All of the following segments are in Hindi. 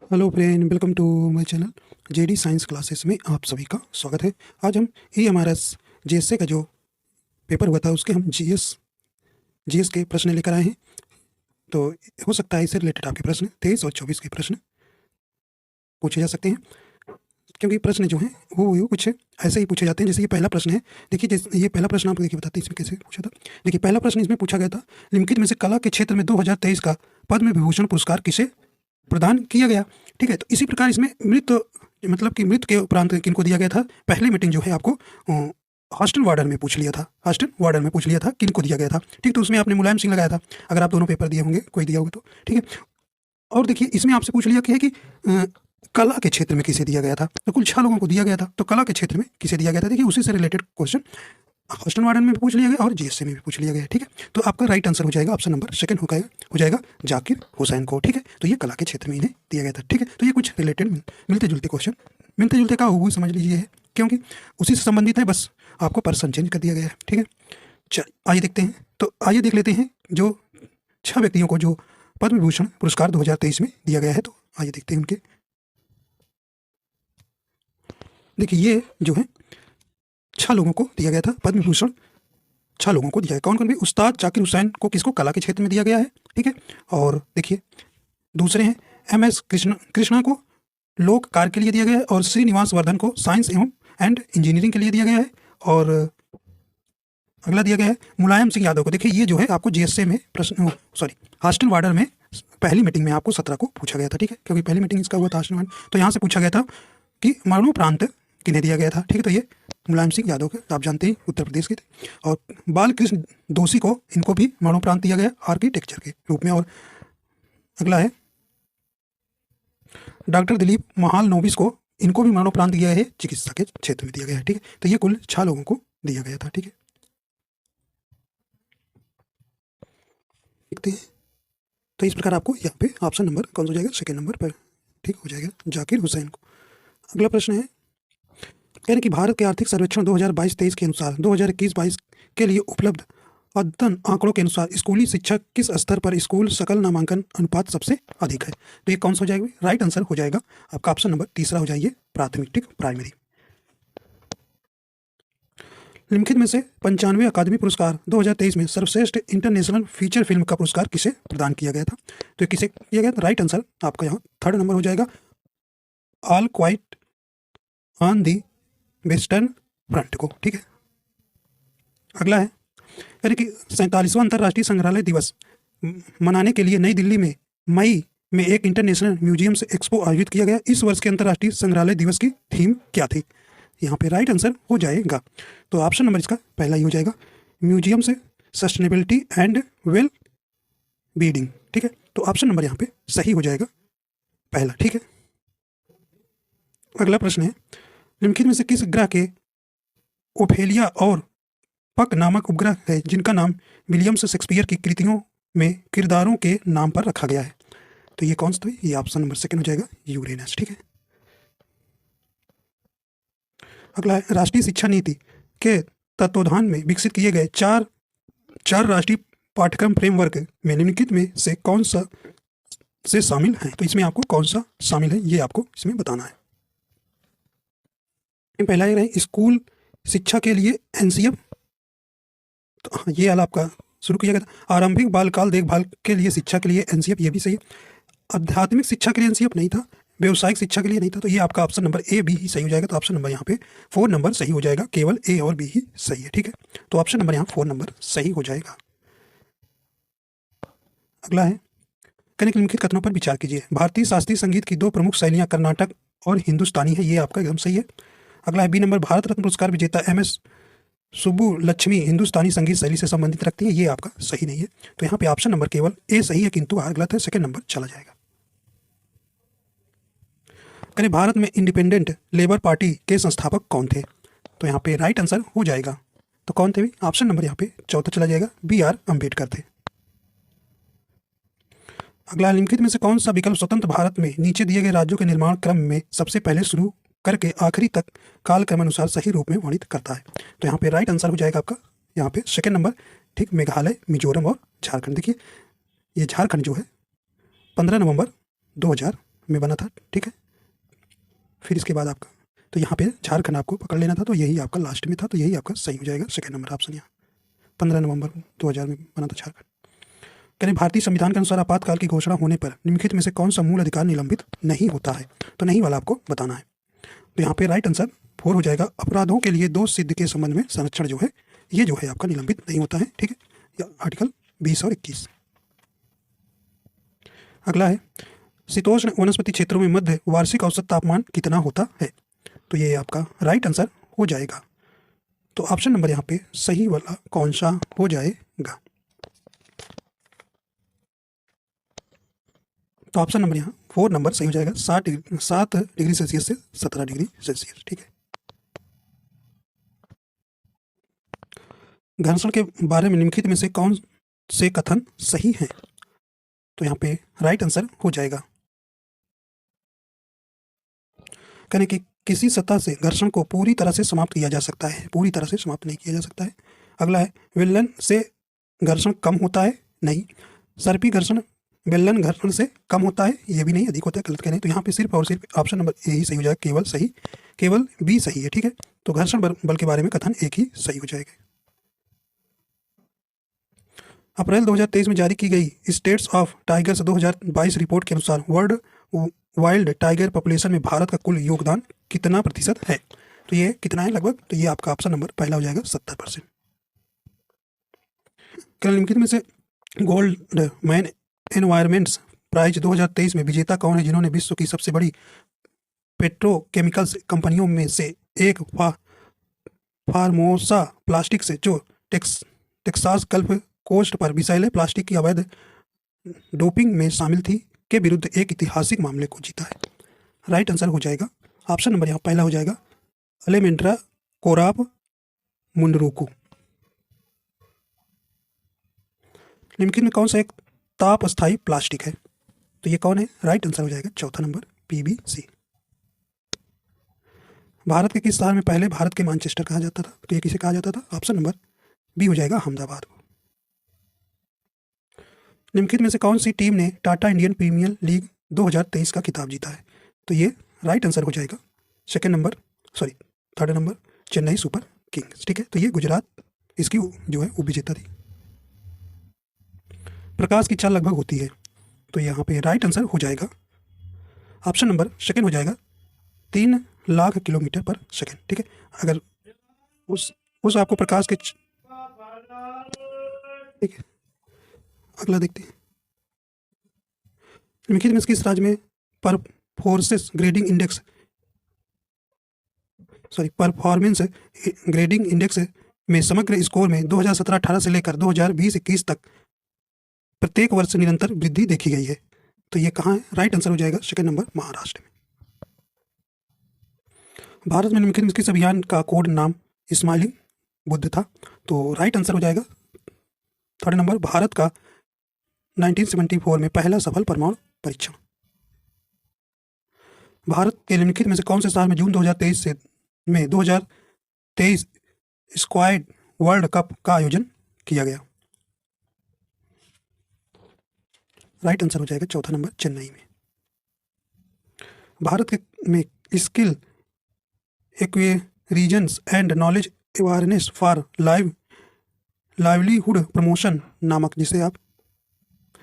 Hello friend, welcome to my channel JD science classes में आप सभी का स्वागत है। आज हम EMRS जीएसए का जो पेपर हुआ था उसके हम जीएस के प्रश्न लेकर आए हैं। तो हो सकता है इससे रिलेटेड आपके प्रश्न 23 और 24 के प्रश्न पूछे जा सकते हैं, क्योंकि प्रश्न जो हैं वो कुछ ऐसे ही पूछे जाते हैं। जैसे ये पहला प्रश्न है, देखिए जैसे ये पहला प्रश्न आपको देखिए बताते हैं इसमें कैसे पूछा था। देखिए पहला प्रश्न इसमें पूछा गया था, निम्नलिखित में से कला के क्षेत्र में 2023 का पद्म विभूषण पुरस्कार किसे प्रदान किया गया। ठीक है, तो इसी प्रकार इसमें मतलब कि मृत के उपरांत किनको दिया गया था। पहली मीटिंग जो है आपको हॉस्टन वार्डन में पूछ लिया था किनको दिया गया था। ठीक, तो उसमें आपने मुलायम सिंह लगाया था, अगर आप दोनों पेपर दिए होंगे, कोई दिया होगा तो। ठीक है, और देखिए इसमें आपसे पूछ लिया कि है कि कला के क्षेत्र में किसे दिया गया था, तो कुल 6 लोगों को दिया गया था। तो कला के क्षेत्र में किसे दिया गया था, देखिए उसी से रिलेटेड क्वेश्चन हॉस्टन वार्डन में भी पूछ लिया गया और जीएसए में भी पूछ लिया गया। ठीक है, तो आपका राइट आंसर हो जाएगा ऑप्शन नंबर सेकंड हो जाएगा जाकिर हुसैन को। ठीक है, तो ये कला के क्षेत्र में इन्हें दिया गया था। ठीक है, तो ये कुछ रिलेटेड मिलते जुलते क्वेश्चन, मिलते जुलते का हुबहू समझ लीजिए है, क्योंकि उसी से संबंधित है, बस आपको पर्सन चेंज कर दिया गया है। ठीक है, चलिए आइए देखते हैं। तो आइए देख लेते हैं जो 6 व्यक्तियों को जो पद्म विभूषण पुरस्कार 2023 में दिया गया है। तो आइए देखते हैं उनके। देखिए ये जो है 6 लोगों को दिया गया था पद्म विभूषण, 6 लोगों को दिया है। कौन कौन भी? उस्ताद जाकिर हुसैन को किसको? कला के क्षेत्र में दिया गया है। ठीक है, और देखिए दूसरे हैं MS कृष्णा को लोक कार्य के लिए दिया गया है, और श्रीनिवास वर्धन को साइंस एंड इंजीनियरिंग के लिए दिया गया है। और अगला दिया गया है मुलायम सिंह यादव को। देखिए ये जो है आपको जीएसए में प्रश्न हॉस्टन वार्डर में पहली मीटिंग में आपको 17 को पूछा गया था। ठीक है, क्योंकि पहली मीटिंग इसका हुआ था हॉस्टन वार्डर, तो यहाँ से पूछा गया था कि मरणोपरांत किन्हें दिया गया था। ठीक है, तो ये मुलायम सिंह यादव के, आप जानते हैं उत्तर प्रदेश के थे। और बालकृष्ण दोषी को, इनको भी मरणोपरांत दिया गया आर्किटेक्चर के रूप में। और अगला है डॉक्टर दिलीप महालनोबिस को, इनको भी मरणोपरांत दिया है, चिकित्सा के क्षेत्र में दिया गया है। ठीक है, तो ये कुल 6 लोगों को दिया गया था। ठीक है, देखते हैं। तो इस प्रकार आपको यहाँ पे ऑप्शन नंबर कौन सा हो जाएगा? सेकेंड नंबर पर ठीक हो जाएगा जाकिर हुसैन को। अगला प्रश्न है, कह रहे कि भारत के आर्थिक सर्वेक्षण 2022-23 के अनुसार 2021-22 के लिए उपलब्ध अद्यतन आंकड़ों के अनुसार स्कूली शिक्षा किस स्तर पर स्कूल सकल नामांकन अनुपात सबसे अधिक है। तो ये कौन सा हो जाएगा? राइट आंसर हो जाएगा आपका ऑप्शन नंबर तीसरा हो जाइए, प्राथमिक। ठीक, प्राइमरी। निम्नलिखित में से 95 अकादमी पुरस्कार 2023 में सर्वश्रेष्ठ इंटरनेशनल फीचर फिल्म का पुरस्कार किसे प्रदान किया गया था। तो किसे किया गया था? राइट आंसर आपका यहाँ थर्ड नंबर हो जाएगा, all quite on the western front को। ठीक है, अगला है, यानी कि 47वां अंतर्राष्ट्रीय संग्रहालय दिवस मनाने के लिए नई दिल्ली में मई में एक इंटरनेशनल म्यूजियम से एक्सपो आयोजित किया गया। इस वर्ष के अंतर्राष्ट्रीय संग्रहालय दिवस की थीम क्या थी? यहाँ पे राइट आंसर हो जाएगा, तो ऑप्शन नंबर इसका पहला ही हो जाएगा, म्यूजियम से सस्टेनेबिलिटी एंड वेल बीडिंग। ठीक है, तो ऑप्शन नंबर यहाँ पे सही हो जाएगा पहला। ठीक है, अगला प्रश्न है, निम्नलिखित में से किस ग्रह के ओफेलिया और पक नामक उपग्रह है जिनका नाम विलियम्स शेक्सपियर की कृतियों में किरदारों के नाम पर रखा गया है। तो ये कौन सा है? ये ऑप्शन नंबर सेकंड हो जाएगा, यूरेनस। ठीक है, अगला है, राष्ट्रीय शिक्षा नीति के तत्वाधान में विकसित किए गए चार राष्ट्रीय पाठ्यक्रम फ्रेमवर्क में निम्नलिखित में से कौन सा से शामिल है। तो इसमें आपको कौन सा शामिल है ये आपको इसमें बताना है। पहला ये रहे स्कूल शिक्षा के लिए NCF, तो हाँ ये वाला आपका शुरू किया गया था। आरंभिक बालकाल देखभाल के लिए शिक्षा के लिए NCF, ये भी सही है। आध्यात्मिक शिक्षा के लिए NCF नहीं था, व्यवसायिक शिक्षा के लिए नहीं था, तो ये आपका ऑप्शन नंबर A B ही सही हो जाएगा। तो ऑप्शन नंबर यहाँ पे 4 नंबर सही हो जाएगा, केवल A और B ही सही है। ठीक है, तो ऑप्शन नंबर यहाँ 4 नंबर सही हो जाएगा। अगला है, निम्नलिखित कथनों पर विचार कीजिए। भारतीय शास्त्रीय संगीत की 2 प्रमुख शैलियाँ कर्नाटक और हिंदुस्तानी है, ये आपका एकदम सही है। अगला है, B नंबर, भारत रत्न पुरस्कार विजेता MS सुब्बुलक्ष्मी हिंदुस्तानी संगीत शैली से संबंधित रखती है, ये आपका सही नहीं है। तो यहाँ पे ऑप्शन नंबर केवल A सही है, किंतु गलत है, सेकंड नंबर चला जाएगा। करें, भारत में इंडिपेंडेंट लेबर पार्टी के संस्थापक कौन थे? तो यहाँ पे राइट आंसर हो जाएगा, तो कौन थे भी? ऑप्शन नंबर यहाँ पे चौथा चला जाएगा, BR अम्बेडकर थे। अगला, निम्नलिखित में से कौन सा विकल्प स्वतंत्र भारत में नीचे दिए गए राज्यों के निर्माण क्रम में सबसे पहले शुरू करके आखिरी तक कालक्रम अनुसार सही रूप में वर्णित करता है? तो यहाँ पे राइट आंसर हो जाएगा आपका यहाँ पे सेकंड नंबर। ठीक, मेघालय, मिजोरम और झारखंड। देखिए ये झारखंड जो है 15 नवंबर 2000 में बना था, ठीक है। फिर इसके बाद आपका तो यहाँ पे झारखंड आपको पकड़ लेना था, तो यही आपका लास्ट में था, तो यही आपका सही हो जाएगा सेकंड नंबर ऑप्शन। यहाँ 15 नवंबर 2000 में बना था झारखंड। कहते भारतीय संविधान के अनुसार आपातकाल की घोषणा होने पर निम्नलिखित में से कौन सा मूल अधिकार निलंबित नहीं होता है? तो नहीं वाला आपको बताना है। तो यहाँ पे राइट आंसर 4 हो जाएगा। अपराधों के लिए दोष सिद्ध के संबंध में संरक्षण जो है ये जो है आपका निलंबित नहीं होता है, ठीक है। या आर्टिकल 20 और 21। अगला है शीतोष्ण वनस्पति क्षेत्रों में मध्य वार्षिक औसत तापमान कितना होता है? तो ये आपका राइट आंसर हो जाएगा। तो ऑप्शन नंबर यहाँ पे सही वाला कौन सा हो जाएगा? तो ऑप्शन नंबर यहाँ 4 नंबर सही हो जाएगा। 7 डिग्री सेल्सियस से 17 डिग्री सेल्सियस, ठीक है। घर्षण के बारे में निम्नलिखित में से कौन से कथन सही हैं? तो यहाँ पे राइट आंसर हो जाएगा। कहने कि किसी सतह से घर्षण को पूरी तरह से समाप्त किया जा सकता है, पूरी तरह से समाप्त नहीं किया जा सकता है। अगला है विलयन से घर्षण कम होता है, नहीं। सर्पी घर्षण विलयन घर्षण से कम होता है, ये भी नहीं, अधिक होता है, गलत कह रहे हैं। तो यहाँ पे सिर्फ और सिर्फ ऑप्शन नंबर ए ही सही हो जाएगा, केवल सही, केवल बी सही है, ठीक है। तो घर्षण बल के बारे में कथन एक ही सही हो जाएगा। अप्रैल 2023 में जारी की गई स्टेट्स ऑफ टाइगर्स 2022 रिपोर्ट के अनुसार वर्ल्ड वाइल्ड टाइगर पॉपुलेशन में भारत का कुल योगदान कितना प्रतिशत है? तो ये कितना है लगभग? तो ये आपका ऑप्शन नंबर पहला हो जाएगा 70%। निम्नलिखित में से गोल्ड मैन एनवायरमेंट्स प्राइज 2023 में विजेता कौन है जिन्होंने विश्व की सबसे बड़ी पेट्रोकेमिकल्स कंपनियों में से एक फार्मोसा प्लास्टिक से जो टेक्सास गल्फ कोस्ट पर विषैले प्लास्टिक की अवैध डोपिंग में शामिल थी के विरुद्ध एक ऐतिहासिक मामले को जीता है? राइट आंसर हो जाएगा ऑप्शन नंबर यहाँ पहला हो जाएगा अलेमेंड्रा कोराप मुंडरोको। निम्नलिखित में कौन सा एक ताप स्थायी प्लास्टिक है? तो ये कौन है? राइट आंसर हो जाएगा चौथा नंबर पीवीसी। भारत के किस शहर में पहले भारत के मैनचेस्टर कहा जाता था? तो ये किसे कहा जाता था? ऑप्शन नंबर बी हो जाएगा अहमदाबाद को। निम्नलिखित में से कौन सी टीम ने टाटा इंडियन प्रीमियर लीग 2023 का खिताब जीता है? तो ये राइट आंसर हो जाएगा third number Chennai super Kings, ठीक है। तो ये गुजरात इसकी जो है वो विजेता थी। प्रकाश की चाल लगभग होती है, तो यहाँ पे राइट आंसर हो जाएगा ऑप्शन नंबर सेकंड हो जाएगा 3 लाख किलोमीटर पर सेकंड, ठीक है। अगर उस आपको प्रकाश के ठीक है। अगला देखते हैं निम्नलिखित में किस राज्य में परफॉर्मेंस ग्रेडिंग इंडेक्स में समग्र स्कोर में 2017-18 से लेकर 2020-21 तक प्रत्येक वर्ष निरंतर वृद्धि देखी गई है? तो ये कहाँ है? राइट आंसर हो जाएगा सेकंड नंबर महाराष्ट्र में। भारत में निम्नलिखित में किस अभियान का कोड नाम स्माइलिंग बुद्ध था? तो राइट आंसर हो जाएगा थर्ड नंबर भारत का 1974 में पहला सफल परमाणु परीक्षण। भारत के निम्नलिखित में से कौन से साल में जून 2023 में 2023 स्क्वाड वर्ल्ड कप का आयोजन किया गया? राइट आंसर हो जाएगा चौथा नंबर चेन्नई में। भारत में skill acquisition and knowledge awareness for livelihood promotion नामक जिसे आप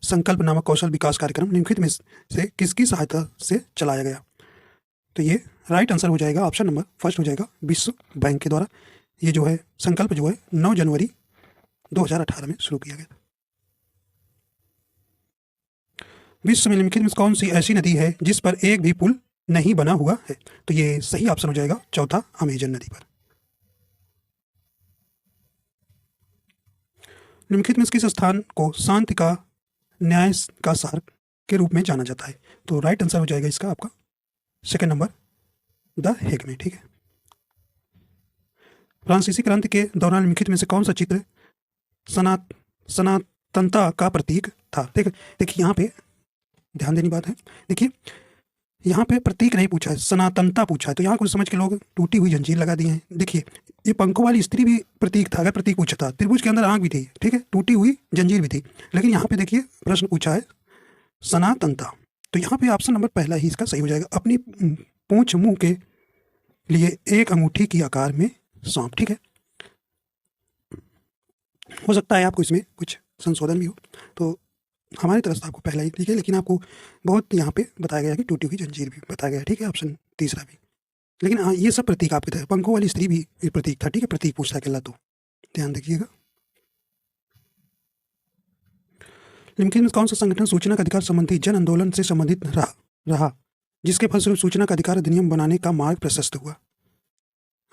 संकल्प नामक कौशल विकास कार्यक्रम निम्नलिखित में से किसकी सहायता से चलाया गया? तो ये राइट आंसर हो जाएगा ऑप्शन नंबर फर्स्ट हो जाएगा विश्व बैंक के द्वारा। ये जो है संकल्प जो है 9 जनवरी 2018 में शुरू किया गया था। विश्व में निम्नलिखित में कौन सी ऐसी नदी है जिस पर एक भी पुल नहीं बना हुआ है? तो ये सही ऑप्शन हो जाएगा चौथा अमेजन नदी पर। निम्नलिखित में किस स्थान को शांति का न्याय का शहर के रूप में जाना जाता है? तो राइट आंसर हो जाएगा इसका आपका सेकंड नंबर द हेग में, ठीक है। फ्रांसीसी क्रांति के दौरान निम्नलिखित में से कौन सा चित्र सनातनता का प्रतीक था? ठीक है, देखिए यहाँ पे ध्यान देनी बात है। देखिए यहाँ पे प्रतीक नहीं पूछा है, सनातनता पूछा है, तो यहाँ कुछ समझ के लोग टूटी हुई जंजीर लगा दिए हैं। देखिए ये पंखों वाली स्त्री भी प्रतीक था, अगर प्रतीक पूछा था, त्रिभुज के अंदर आंख भी थी, ठीक है, टूटी हुई जंजीर भी थी, लेकिन यहाँ पे देखिए प्रश्न पूछा है सनातनता, तो यहाँ पे ऑप्शन नंबर पहला ही इसका सही हो जाएगा। अपनी पूंछ मुंह के लिए एक अंगूठी की आकार में सांप। ठीक है, हो सकता है आपको इसमें कुछ संशोधन भी हो, तो हमारी तरफ से आपको पहला ही ठीक है, लेकिन आपको बहुत यहाँ पे बताया गया कि टूटी हुई जंजीर भी बताया गया है। ठीक है, ऑप्शन तीसरा भी। लेकिन हाँ, ये सब प्रतीक आपके थे। पंखों वाली स्त्री भी एक प्रतीक था। ठीक है, प्रतीक पूछता है अकेला, तो ध्यान रखिएगा। निम्नलिखित में कौन सा संगठन सूचना का अधिकार संबंधी जन आंदोलन से संबंधित रहा जिसके फलस्वरूप सूचना का अधिकार अधिनियम बनाने का मार्ग प्रशस्त हुआ?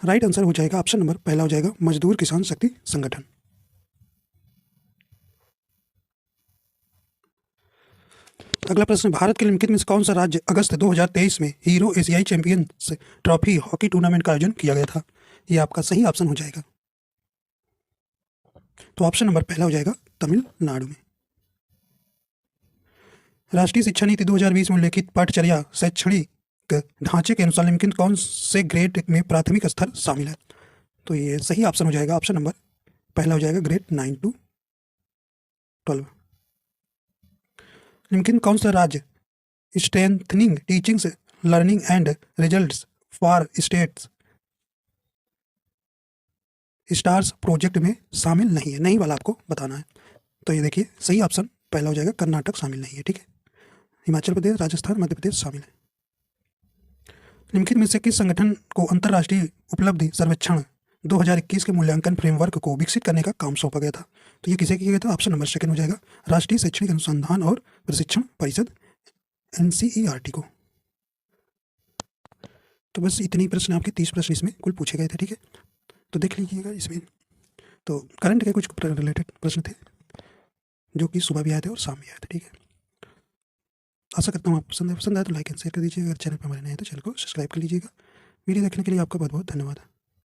राइट आंसर हो जाएगा ऑप्शन नंबर पहला हो जाएगा मजदूर किसान शक्ति संगठन। अगला प्रश्न, भारत के निम्नलिखित में से कौन सा राज्य अगस्त 2023 में हीरो एशियाई चैंपियंस ट्रॉफी हॉकी टूर्नामेंट का आयोजन किया गया था? ये आपका सही ऑप्शन हो जाएगा। तो ऑप्शन नंबर पहला हो जाएगा तमिलनाडु में। राष्ट्रीय शिक्षा नीति 2020 में उल्लेखित पाठचर्या शैक्षणिक ढांचे के अनुसार निम्नलिखित कौन से ग्रेड में प्राथमिक स्तर शामिल है? तो ये सही ऑप्शन हो जाएगा। ऑप्शन नंबर पहला हो जाएगा ग्रेड 9 to 12। निम्नलिखित कौन सा राज्य strengthening teachings learning and results for states stars project में शामिल नहीं है? नहीं वाला आपको बताना है। तो ये देखिए सही ऑप्शन पहला हो जाएगा कर्नाटक शामिल नहीं है। ठीक है, हिमाचल प्रदेश, राजस्थान, मध्य प्रदेश शामिल है। निम्नलिखित में से किस संगठन को अंतर्राष्ट्रीय उपलब्धि सर्वेक्षण 2021 के मूल्यांकन फ्रेमवर्क को विकसित करने का काम सौंपा गया था? तो ये किसे किया गया था? ऑप्शन नंबर सेकंड हो जाएगा राष्ट्रीय शैक्षणिक अनुसंधान और प्रशिक्षण परिषद NCERT को। तो बस इतनी प्रश्न, आपके 30 प्रश्न इसमें कुल पूछे गए थे। ठीक है, तो देख लीजिएगा इसमें तो करंट के कुछ रिलेटेड प्रश्न थे जो कि सुबह भी आए थे और शाम भी आए थे। ठीक है, आशा करता हूँ आपको पसंद आया तो लाइक एंड शेयर कर दीजिएगा। अगर चैनल पर हमारे नए हैं तो चैनल को सब्सक्राइब कर लीजिएगा। वीडियो देखने के लिए आपका बहुत बहुत धन्यवाद।